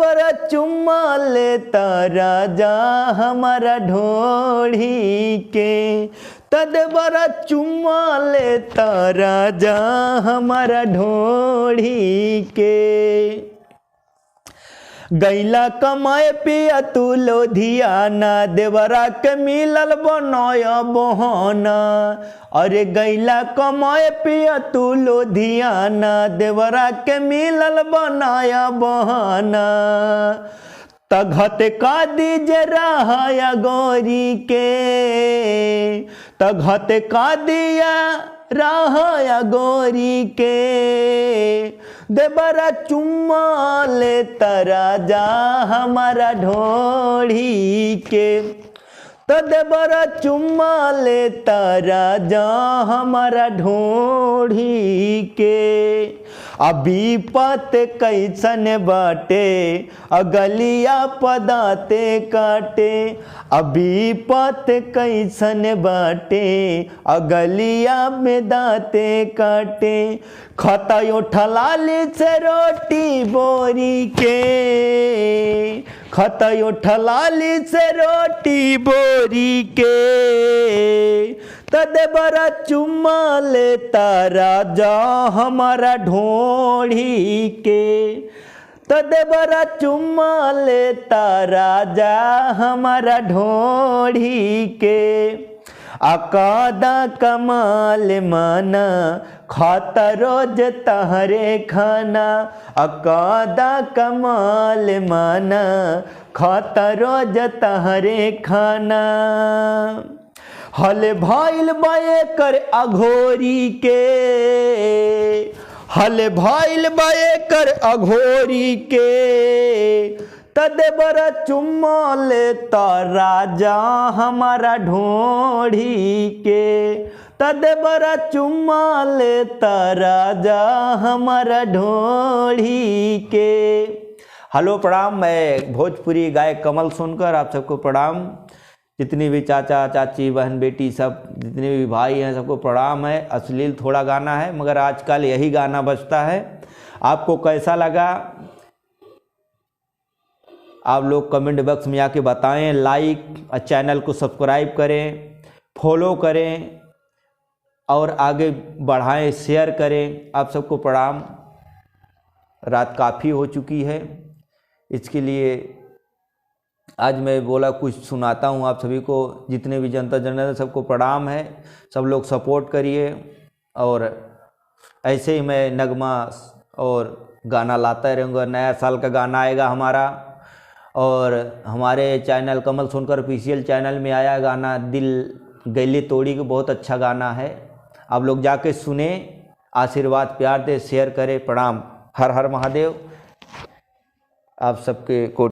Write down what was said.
बरा चुम्मा लेता राजा हमारा ढोढ़ी के, तद बरा चुम्मा लेता राजा हमारा ढोढ़ी के। गैला कमाए पिया तू लोधियाना, देवरा के मिलल बनाया बहाना। अरे गैला कमाए पिया तू लोधियाना, देवरा के मिलल बनाया बहाना। तघत का दीजे रहाया गोरी के, तघत का दिया रहाया गोरी के। देवरा चुम्मा लेता राजा हमारा ढोढ़ी के, तो देवरा चुम्मा लेता राजा हमारा ढोढ़ी के। अभी पत कैसन बाटे अगलिया पदाते काटे, अभी पत कैसन बाटे अगलिया में दाते काटे। खतायो ठलाली से रोटी बोरी के, खतायो ठलाली से रोटी बोरी के। तदेवरा चुम्मा लेता राजा हमारा ढोढ़ी के, तदेवरा चुम्मा लेता राजा हमारा ढोढ़ी के। अकादा कमाल माना खाता रोज तहरे खाना, अकादा कमाल माना खाता रोज तहरे खाना। हल भाइल बाए कर अघोरी के, हल भाइल बाए कर अघोरी के। तदेवरा चुम्मा लेता राजा हमारा ढोढ़ी के, तदेवरा चुम्मा लेता राजा हमारा ढोढ़ी के। हेलो प्रणाम, मैं भोजपुरी गायक कमल सुनकर आप सबको प्रणाम। जितनी भी चाचा चाची बहन बेटी सब जितने भी भाई हैं सबको प्रणाम है। अश्लील थोड़ा गाना है मगर आजकल यही गाना बजता है। आपको कैसा लगा आप लोग कमेंट बॉक्स में आके बताएं। लाइक और चैनल को सब्सक्राइब करें, फॉलो करें और आगे बढ़ाएं, शेयर करें। आप सबको प्रणाम। रात काफ़ी हो चुकी है, इसके लिए आज मैं बोला कुछ सुनाता हूँ आप सभी को। जितने भी जनता जनार्दन सबको प्रणाम है। सब लोग सपोर्ट करिए और ऐसे ही मैं नगमा और गाना लाता रहूँगा। नया साल का गाना आएगा हमारा और हमारे चैनल कमल सुनकर ऑफिशियल चैनल में आया गाना दिल गैली तोड़ी को, बहुत अच्छा गाना है। आप लोग जाके सुने, आशीर्वाद प्यार दे, शेयर करें। प्रणाम। हर हर महादेव। आप सबके को